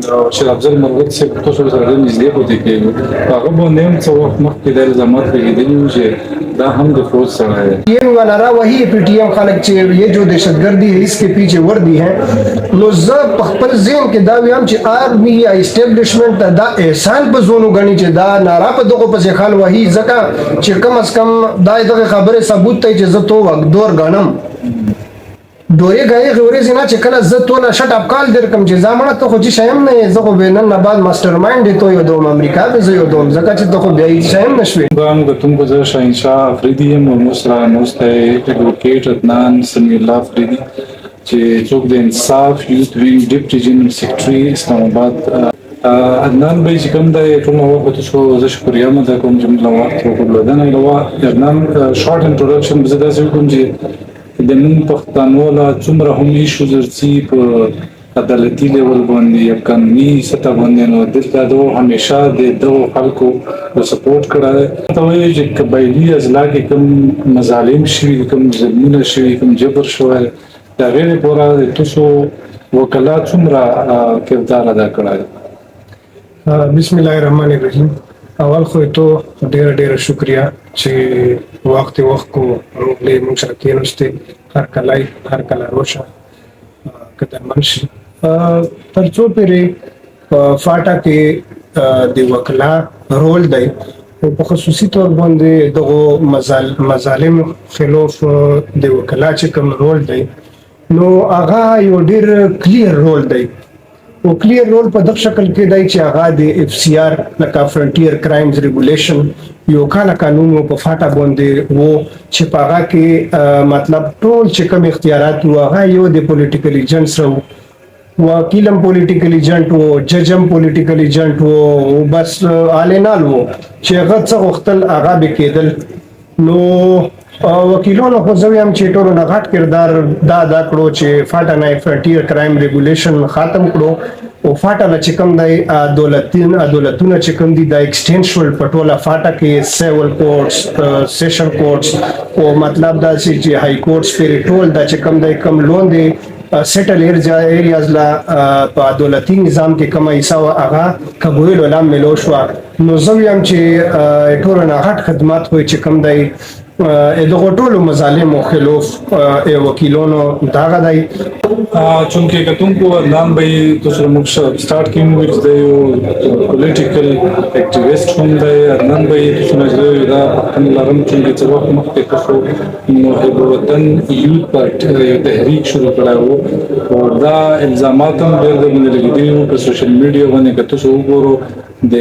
شیخ افضل مرغت صاحب تاسو سره نږدې پاتې کېږو هغه باندې هم څه وخت مخکې د الزامات لګېدلي وو چې دا هم د فوج سړی دی پی ایم والا را وہی پی ٹی ایم خلق چې یہ جو دہشت گردی ہے اس کے پیچھے وردی ہیں نو زه په خپل ذهن کې دا ویم چې آرمی یا اسټیبلیشمنت دا احسان په زونو غني چې دا نارا په دغه په ځخال وਹੀ ځکه چې کم از کم دا دغه خبره ثبوت ته چې زه تو وخت دور غنم دوی غي غوري زینا چې کله زه تو نه شټ اپ کال در کوم چې زمانه ته خو چې شایم نه زه خو بینن نه بعد ماستر مایند ته یو دوم امریکا به زه یو دوم ځکه چې ته خو بیا شایم نشوي ګام کوم کو زه شاهنشاه افریدی یم او مسرا نوسته ایڈوکیټ عدنان سمی الله افریدی چې څوک د انصاف یوث وینګ ډیپټي جنرال سیکریټري اسلام آباد عدنان به چې کوم د ټول وخت شو زه شکریا مده کوم چې موږ وخت وکړو دا نه عدنان شارټ انټروډکشن به زه داسې کوم چې د نن پښتنو لا څومره هم ایشو درڅی په عدالتي لیول باندې یا قانوني سطح باندې نو دلته دوه همیشه د دوه خلکو سپورټ کړه ته وایي چې قبایلی ازلا کې کوم مظالم شوي کوم ظلمونه شوي کوم جبر شوی دا غیر پورا تاسو وکلا څومره کردار ادا کړی بسم الله الرحمن الرحیم اول خو ته ډیر شکریا چې وخت کو روغلې موږ سره کېنوسته هر کله روشه کته منشي ترڅو پرې فاټا کې د وکلا رول دی په خصوصي تور باندې دغه مظالم خلاف د وکلا چې کوم رول دی نو هغه یو ډیر کلیر رول دی او کلیر رول په دغه شکل کې دی چې هغه د اف سی آر لکه فرنټیر کرایمز ریګولیشن یو کاله قانون په فاټا باندې وو چې په هغه کې مطلب ټول چې کوم اختیارات وو هغه یو د پولیټیکل ایجنټس وو وکیلم پولیټیکل ایجنټ وو ججم پولیټیکل ایجنټ وو بس آلینال وو چې هغه څه وختل هغه به کېدل نو وکیلونو خو زه هم چې ټولو نه غټ کردار دا ادا کړو چې فاټا نه فرنټیر کرایم ریګولیشن ختم کړو او فاټا نه چې کوم دی عدالتونه چې کوم دي د ایکسټینشنل پټولا فاټا کې سیول کورټس سیشن کورټس او مطلب دا چې های کورټس پر ټول دا چې کوم دی کوم لون دی سیټل ایریاز لا په عدالتي نظام کې کومه حصہ هغه قبول علم ملو شو نو زه هم چې ټولو نه غټ خدمات وي چې کوم دی دغه ټولو مظالم او خلاف وکیلونو دا غدای چونکه کتون کو نام به تاسو موږ سٹارټ کیم وچ د پولیټیکل اکټیویسټ هم دی نن به تاسو نه دا په لارم چې څه وخت مخکې تاسو محب وطن یوث پارټي تحریک شروع کړو او دا الزامات هم ډېر د باندې لګیدي په سوشل میډیا باندې که تاسو وګورئ د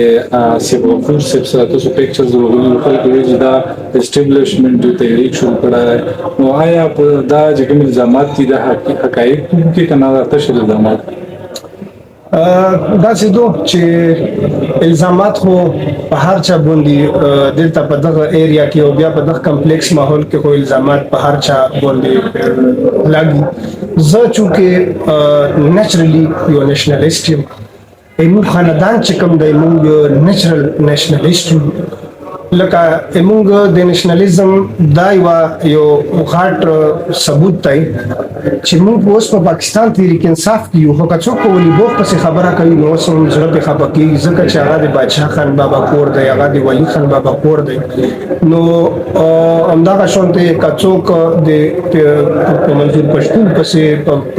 سیبو فور سره تاسو پکچرز وګورئ خلک وایي دا اسټابلیشمنت د تحریک شروع کړه نو آیا په دا چې کوم الزامات دي د حقایق کې کنه تاسو الزامات دا څه دوه چې الزامات خو په هر چا باندې دلته په دغه ایریا کې او بیا په دغه کمپلیکس ماحول کې خو الزامات په هر چا باندې لاګي زه چې نېچرلی یو نېشنلیست یم موږ خاندان چې کوم دی موږ نېچرل نېشنلیست لکه موږ د نېشنلیزم دا یو غاټ ثبوت دی چې موږ اوس په پاکستان تحریک انصاف کې یو هغه څوک ولې بوخ پسې خبره کوي نو سم زړه په خپه کې ځکه چې هغه د بادشاہ خان بابا کور دی هغه د ولی خان بابا کور دی نو همدغه شونته کڅوک د منظور پښتون پسې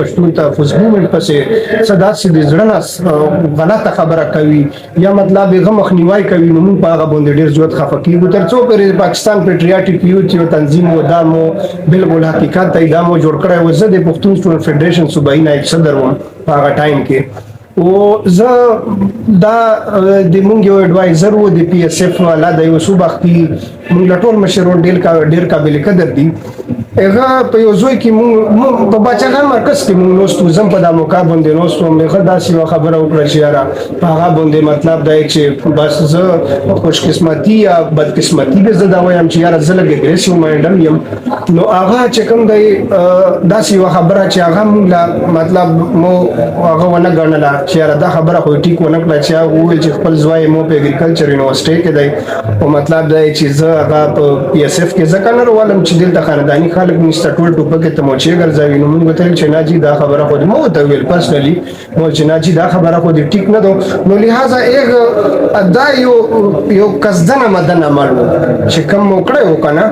پښتون تحفظ مومنت پسې صدا سي د زړه غلطه خبره کوي یا مطلب هغه مخنیوي کوي نو موږ په هغه باندې ډیر زیات خفه کیږو ترڅو پر پاکستان پیټریاټیک یوث یو تنظیم و دامو بالکل حقیقت ته دامو جوړ کړی و زه د پښتون سټوډنټ فدریشن صوبایي نائب صدر وم په هغه ټایم کې او زه دا د مونږ یو اډوایزر و د پی اس اف والا د یو صوبختي مونږ ټول مشرون ډیر قابل قدر دي هغه په یو ځای کې مونږ په بچاګان مرکز کې مونږ نوستو زم په د موقع باندې نوستو مې داسې یو خبره وکړه چې یاره په هغه باندې مطلب دی چې بس زه خوش قسمتي یا بد قسمتي به زه دا وایم چې یاره زه لږ اګریسیو مایندم یم نو هغه چې کوم دی داسې یو خبره چې هغه مونږ مطلب مو هغه ونه ګڼله چې یاره دا خبره خو ټیک ونه کړه چې هغه وویل چې خپل ځوای مو په اګریکلچر یونیورسټۍ کې دی او مطلب دی چې زه هغه په پی اس اف کې ځکه نه راولم چې دلته خانداني خلک خلک نشته ټول ټوپک ته موچې ګرځوي نو موږ ته چې نه جی دا خبره خو مو ته ویل پرسنلی مو چې نه جی دا خبره خو دې ټیک نه دو نو لہذا ایک دا یو قصدن مدن عمل چې کوم وکړو کنه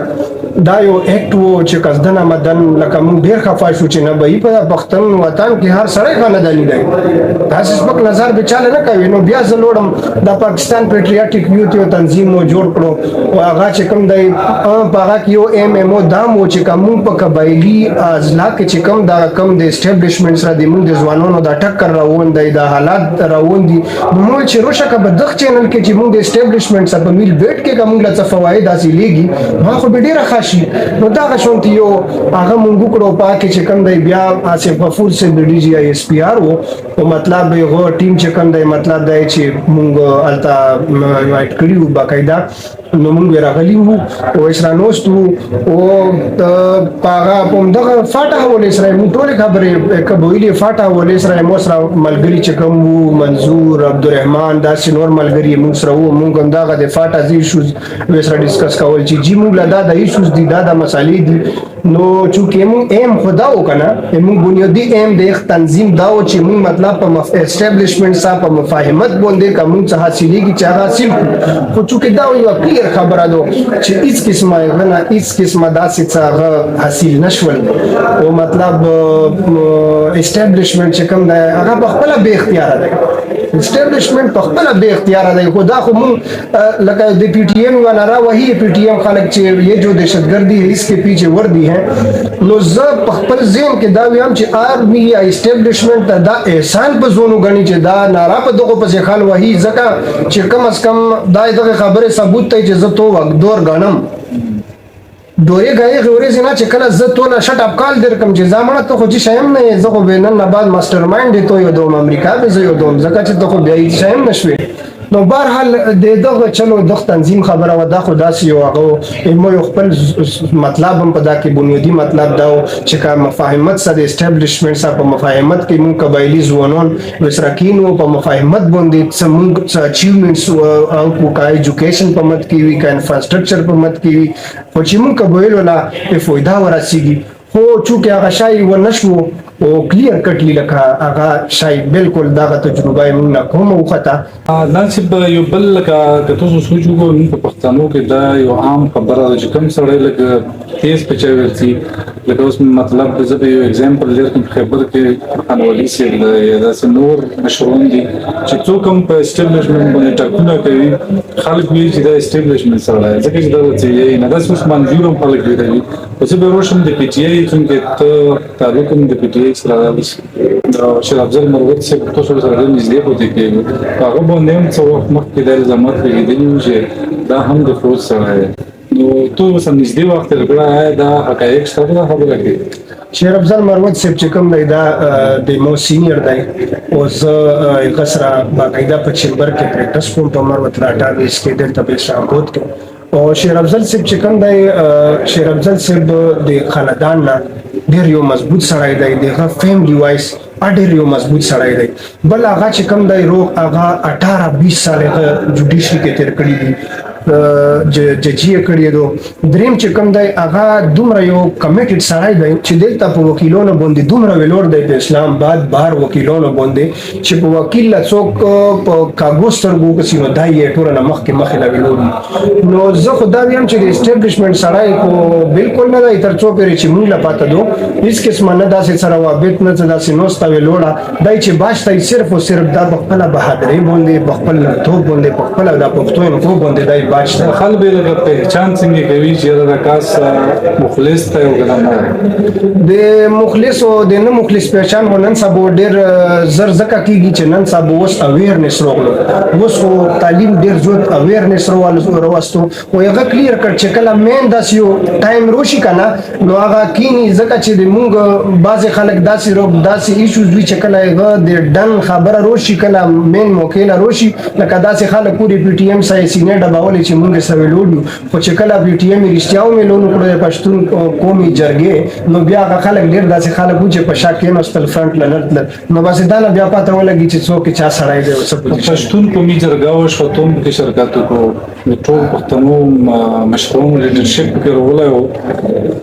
دا یو اکټ وو چې قصدن مدن لکه موږ ډیر خفا شو چې نه به په پښتون وطن کې هر سړی غندلی دی تاسو په نظر به چاله نه کوي نو بیا زلوړم د پاکستان پیټریاټک یوت یو تنظیم مو جوړ کړو او هغه چې کوم دی په هغه کې یو ایم ایم او دا مو چې کوم په قبایلی ازلا کې چې کوم دا کوم د اسټابلیشمنت سره د موږ د ځوانانو د ټکر راوون دی د حالات راوون دي نو چې روشه کا بدخ چینل کې چې موږ د اسټابلیشمنت سره په میل بیٹ کې کوم له څه فواید حاصلېږي ما خو به ډیره خاشي نو دا غشون ته یو هغه مونږ کړو پاکه چې کوم دی بیا آصف غفور سے د ډي جی آی اس پی آر او مطلب یو ټیم چې کوم دی مطلب دی چې مونږ التا وایټ کړیو باقاعده نو مونږ راغلی وو او اسرانوستو او پاغه په دغه فاټه ولې سره مونږ ټول خبرې کبویلی فاټه ولې سره مو سره ملګری چې کوم وو منظور عبدالرحمن دا نور ملګری مونږ سره وو مونږ هم دغه د فاټه زی ایشوز وسره ډیسکس کول چې جی مونږ لدا د ایشوز دي دا د مسالې دي نو چې مونږ ایم خدا وکنه مونږ بنیادی ایم د تنظیم دا و چې مونږ مطلب په اسټابلیشمنت سره په مفاهمت باندې کوم څه حاصلېږي چې هغه حاصل خو چې دا یو خبره دو چې هیڅ قسمه غنا هیڅ قسمه داسې څه حاصل نشول او مطلب اسټابلیشمنت چې کوم دی هغه په خپل به اختیار دی اسټابلیشمنت په خپل به اختیار دی خدا خو مون لکه د پی ٹی ایم والا را وہی پی ٹی ایم خلک چې یہ جو دہشتگردی ہے اس کے پیچھے وردی ہیں نو ز په خپل ذهن کې دا ویم چې آرمی یا اسټابلیشمنت دا احسان په زونو غني چې دا نارا په دغه په ځخال وਹੀ ځکه چې کم از کم دا دغه خبره ثبوت ته چې زه تو وخت دور غنم دوی غي غوري زنا چې کله زه تو نه شټ اپ کال در کوم چې زمانه ته خو چې شایم نه زه خو بینن نه بعد ماستر مایند ته یو دوم امریکا به زه یو دوم ځکه چې ته خو بیا یې شایم نشوي نو بهرحال د دغه چلو د تنظیم خبره و دا خو داسې یو هغه مو یو خپل مطلب هم په دا کې بنیادی مطلب دا چې کا مفاهمت سره اسټابلیشمنت سره په مفاهمت کې مون قبایلی ځوانان وسرکین او په مفاهمت باندې څه اچیومنټس او کو ایجوکیشن په مت کې وی کا انفراستراکچر په مت کې وی خو چې مون قبایل ولا په فایده ورسیږي خو چونکه هغه شای و نشو او کلیر کټلی لکه هغه شای بالکل دا تجربه موږ نه کوم وخته ناسب یو بل لکه که تاسو سوچو کو په پښتنو کې دا یو عام خبره ده چې کوم سړی لکه تیز پچا ورتي لکه اوس مطلب زه به یو اگزامپل درکم خبر کې خانوالي سي دا نور مشرون دي چې څوک هم په اسټابلیشمنت باندې ټاکنه کوي خلک وی چې دا اسټابلیشمنت سره ځکه چې دا چې نه داس اوس منظور هم خلک دی او زه به روشم د پی ټی آی څنګه ته تعلق هم د پی ټی آی سره دا شیر افضل مروت سے تاسو سره نږدې پوتې کې هغه باندې هم څو وخت مخکې د الزامات لګیدل چې دا هم د فروز سره نو تو سم نږدې وخت لګړه دا حقایق سره خبره کوي شیر افضل مروت صاحب چې کوم دی دا د مو سینیئر دی او زه غسرا باقاعده په چمبر کې پریکټس کوم په مروت راټا کې دلته په شامبود کې او شیر افضل صاحب چې کوم دی شیر افضل صاحب د خاندان نه ډیر یو مضبوط سړی دی دغه فیملی وایس ډیر یو مضبوط سړی دی بل هغه چې کوم دی روغ هغه 18-20 سال جوډیشري کې تیر کړی دی ججی کړی دو دریم چې کوم دی هغه دومره یو کمیټډ سړی دی چې دلته په وکیلونو باندې دومره ویلور دی په اسلام آباد بهر وکیلونو باندې چې په وکیل لا څوک په کاغذ ترګو کې نو دای ټول نه مخکې لا ویلور نو زه خدا ویم چې د اسټابلیشمنت سړی کو بالکل نه دی تر څو پرې چې مونږ لا پاته دو هیڅ قسمه نه داسې سره وابط نه داسې نوستا ویلوړه دای چې باشتای صرف او صرف دا په خپل بهادرۍ باندې په خپل توپ باندې په خپل د پښتون کو باندې دای خلک به لکه پہچان څنګه کوي چې دا کاس مخلص ته وګڼل د مخلص او د نه مخلص پہچان ونن سبو ډیر زر زکه کیږي چې نن سبو اوس اویرنس راغلو اوس خو تعلیم ډیر زیات اویرنس راوستو او هغه کلیر کړ چې کله مین داس یو ټایم روشي کنه نو هغه کینی زکه چې د مونږ بعض خلک داسې ایشوز وی چې کله هغه د ډن خبره روشي کله مین موکل روشي لکه داسې خلک پوری پی ټی ایم سای سینې ډباولې چې موږ سویلوډ خو چې کله پی ټی ایم رښتیا ومنلو کړو پښتون قومي جرګې نو بیا هغه خلک ډېر داسې خلک وو چې په شا کېناستل فرنټ لنرتل نو بس دا نه بیا پته ولګي چې څوک چا سړی دی او څه پوزیشن پښتون قومي جرګه وشوه ته هم پکې شرکت وکړو د ټول پښتنو مشروع لیډرشپ پکې راغلی و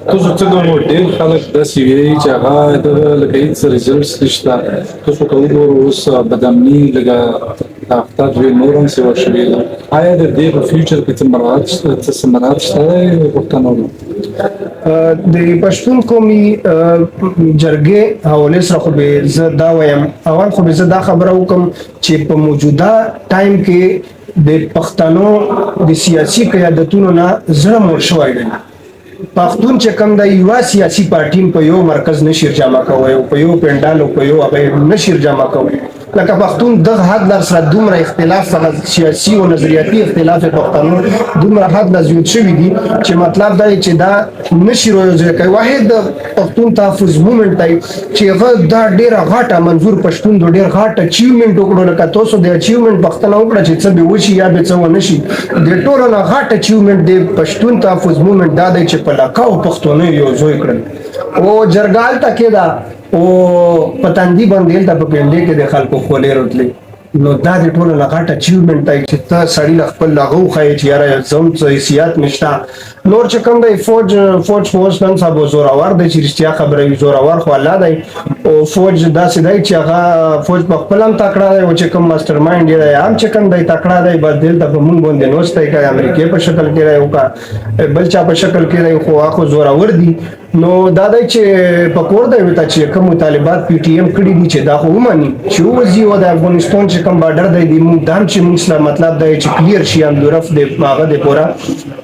تاسو څه ګڼو ډېر خلک داسې وایي چې هغه د لکه هېڅ ریزلټس نشته تاسو که وګورو اوس بدامني لږه افتاد وی نور هم سیوا شوې ده آیا د دې په فیوچر کې څه ثمرات شته د پښتنو د پښتون قومي جرګې حواله سره خو به زه دا وایم اول خو به زه دا خبره وکم چې په موجوده ټایم کې د پښتنو د سیاسي قیادتونو نه زړه مړ شوی دی پښتون چې کوم د یو سیاسي پارټي په یو مرکز نشي جمع کوي او په یو پندال او په یو هغه نشي جمع کوي لکه پښتون د حد در سره دومره اختلاف سیاسي او نظریاتي اختلاف پښتنو دومره حد نه زیات شوی دی چې مطلب دا چې دا نشي روزه کوي واحد پښتون تحفظ موومېنټ دی چې هغه دا ډیره غاټه منظور پښتون د ډیر غاټه اچیومنت وکړو لکه تاسو د اچیومنت پښتنه وکړه چې څه به وشي یا به څه ونشي د ټولو نه غاټه اچیومنت دی پښتون تحفظ موومېنټ دا دی چې په لکاو پښتون یو ځای کړل او جرګال تکي دا او پتاندی باندې د پپندې کې د خلکو خولې راتلې نو دا د ټولو لغاټ اچیومنت دی چې ته سړی خپل لغو خای چې یاره زم څه حیثیت نشته نور چې کوم دی فوج نن سبا زورور دی چې رښتیا خبره زورور خو الله دی او فوج داسې دی چې هغه فوج په خپل هم تکړه دی او چې کوم ماستر مایند دی هم چې کوم دی تکړه دی بس دلته په مونږ باندې نوستی کوي امریکې په شکل کې دی او کا بل چا په شکل کې دی خو هغه زورور دی نو دا دی چې پکور دی وته چې کوم طالبات پی ټی ایم کړي دي چې دا خو ومني چې وځي او د افغانستان چې کوم بارډر دی د موږ دام چې موږ مطلب دی چې کلیر شي هم طرف دی هغه دی پورا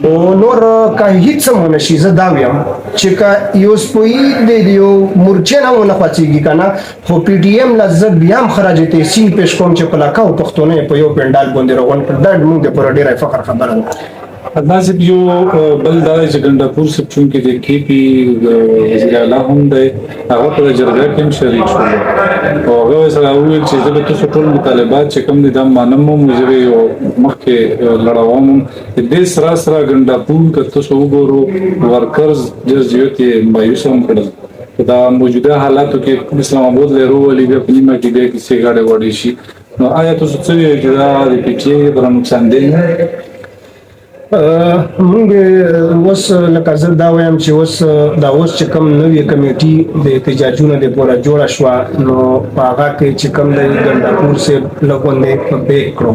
او نور که هیڅ مونږ شي زه دا ویم چې که یو سپوی دی یو مورچه نه ونه خاصيږي کنه خو پی ټی ایم لزب بیا هم خراج ته سین پېښ کوم چې پلاکاو پښتون په یو پندال باندې روان کړ دا موږ د پر ډیره فخر خبره ده نازب یو بل دا چې ګنداپور سب چون کې د کی پی وزیر اعلی هم دی هغه په جرګه کې هم شریک شو او هغه سره وویل چې زه به تاسو ټول مطالبات چې کوم دي دا مانم مو یو مخکې لړاوم د دې سره ګنداپور که تاسو وګورو ورکرز ډېر زیات مایوس هم کړل دا موجوده حالاتو کې اسلام آباد له روالي د پنیمه کې د کیسې غاړه وړي شي نو آیا تاسو څه ویل چې دا د پی ټی آی پر نقصان دی مونږ اوس لکه زه دا وایم چې اوس چې کوم نوې کمیټي د احتجاجونو د پوره جوړه شوه نو په هغه کې چې کوم د ګنداپور صاحب لګونې په بیک کړو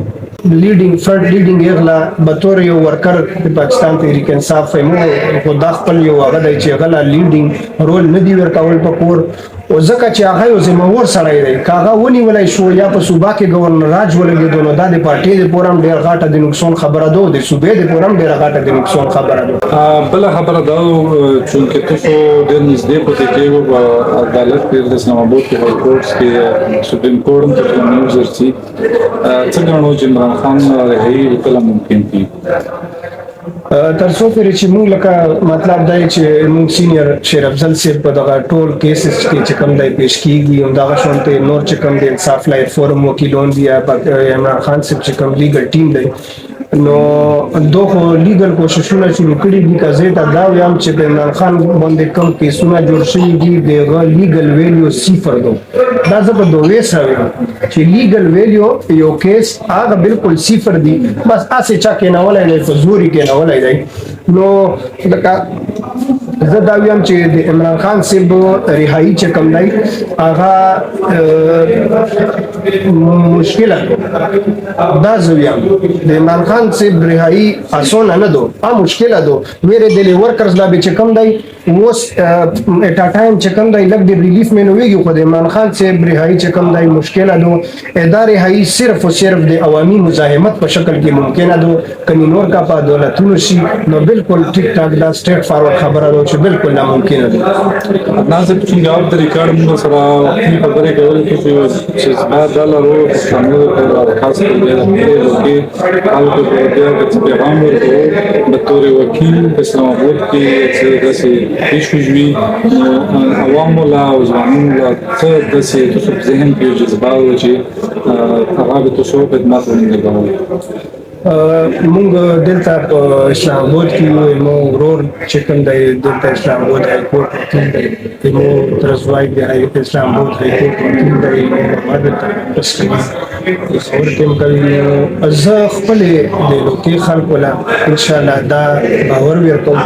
لیډینګ اغلا بطور یو ورکر د پاکستان تحریک انصاف فهمو خو دا خپل یو هغه دی چې غلا لیډینګ رول نه دی ورکول په کور او ځکه چې هغه یو زموږ سړی دی کاغه ونیولای شو یا په صوبا کې گورنر راج ولګېدو نو دا د پارټي د پورم ډیر غاټه د نقصان خبره ده د صوبې د پورم ډیر غاټه د نقصان خبره ده بل خبره دا چې تاسو د نږدې پته کې په عدالت کې د اسلام آباد کې های کورټس کې سپریم کورټ ته نیوز ورسي څنګه نو چې عمران خان رهایی وکړه ممکن دي تر څو پورې چې موږ لکه مطلب دی چې موږ سینیئر شیر افضل صاحب په دغه ټول کیسز کې چې کوم دی پیش کیږي هم دغه شونته نور چې کوم دی انصاف لایټ فورم وکیلون دی عمران خان صاحب چې کوم لیګل ټیم دی نو دوه لیګل کوششونه شروع کړي دي که زه دا وایم چې د عمران خان باندې کوم کیسونه جوړ شوي دي دغه لیګل ویلیو صفر دو دا زه په دوه سره چې لیګل ویلیو یو کیس هغه بالکل صفر دی بس اسه چا کې نه ولای نه فزوري کې نه ولای دی نو لکه زه دا وایم چې د عمران خان صاحب رهایی چې کوم دی هغه مشکله دا زه وایم د عمران خان صاحب رهایی اسانه نه دو مشکله دو ویره د ورکرز لا به چې کوم دی اوس اټا ټایم چې کوم دی لګ د ریلیف مینو ویږي خو د عمران خان صاحب رهایی چې کوم دی مشکله دو ادارې رهایی صرف او صرف د عوامي مزاحمت په شکل کې ممکنه دو کني نور کا په دولتونو شي نو بالکل ټیک ټاک دا سټریټ فارورډ خبره ده چې بالکل ناممکنه ده نازب چې جواب د ریکارډ موږ سره خبرې کولې چې بعد دا لرو څنګه خاص کې خلکو ته د پیغام ورکړو د تور وکیل په اسلام آباد کې چې داسې پیښوي عوامو لا او ځوانانو لا څه داسې تاسو ذهن کې جذبه و چې هغه به تاسو خدمت ورنه مونږ دلته په اسلام آباد کې یو مو ورور چې کوم دی دلته اسلام آباد های کورټ وکیل دی مو ترزوای دی اسلام آباد های کورټ وکیل دی ما دلته تسکري خبر کوم کوي زه خپل د لوکي خلکو له ان شاء الله دا باور ورکوم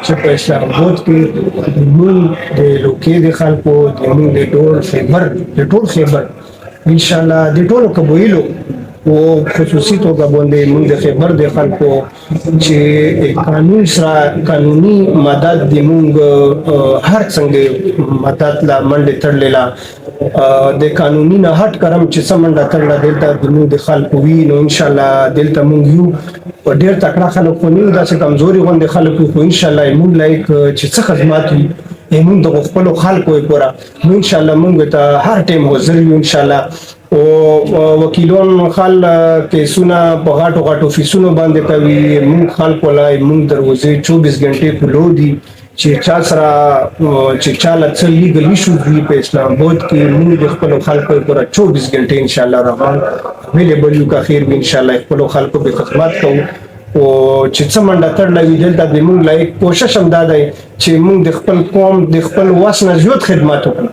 چې په اسلام آباد کې مونږ د لوکي د خلکو د مونږ د ټول خیبر ان شاء الله د ټولو قبایلو او خصوصي توګه باندې موږ د خیبر د خلکو چې قانون سره قانوني مدد د موږ هر څنګه مدد لا منډه تړلې د قانوني نه هټ کرم چې سمنډه تړل دلته د موږ د خلکو وی نو ان شاء الله دلته موږ یو ډېر تکړه خلک خو نه داسې کمزوري غوندې خلک خو ان شاء الله موږ لایک چې څه خدمات وي موږ د خپل خلکو پورا نو ان شاء الله موږ ته هر ټیم حاضر یو ان شاء الله او وکیلون خل کیسونه په غاټو فیسونو باندې کوي موږ خلکو لای موږ دروازې 24 غنټې کلو دي چې چا سره چې چاله څه لیګل ایشو دی په اسلام آباد کې موږ د خپل خلکو لپاره 24 غنټې ان شاء الله رحمان اویلیبل یو کا خیر ان شاء الله خپل خلکو به خدمت کوو او چې څه منډه تړلې دلته د موږ لایک کوشش هم دا دی چې موږ د خپل قوم د خپل واس نه زیات خدمات وکړو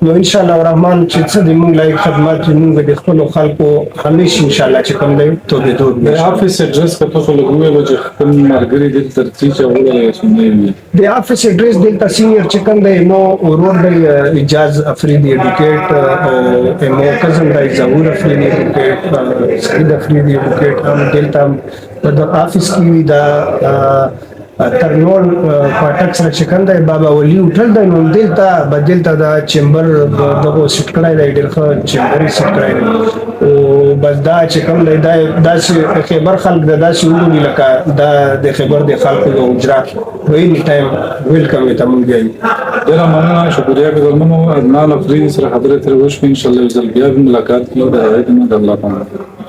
نو ان شاء الله الرحمن چې څه د موږ لایک خدمات موږ د خپل خلکو همیشه ان شاء الله چې کوم دی ته د دوه د افیس اډرس په توګه لګوي چې خپل مرګري د ترتیب چولې سمې د افیس اډرس دلته سینیئر چې کوم دی نو ورور دی اجاز افریدي ایډوکیټ او مو کزن دی ظهور افریدي ایډوکیټ سعید افریدي ایډوکیټ هم دلته په د افیس کې دا ترنول پټک سره چې کوم دی بابا ولی هوټل دی نو دلته بدلته دا چمبر دغه سټ کړای دی ډېر ښه چمبر سټ کړای دی او بس دا چې کوم دی دا چې خیبر خلک دا چې وګوري لکه دا د خیبر د خلکو یو اجرا ویني ټایم ویلکم ته مونږ دی ډېر مننه شکریہ کوم عدنان افریدي سره خبرې تر وشو ان شاء الله بیا ملاقات کیږي د الله تعالی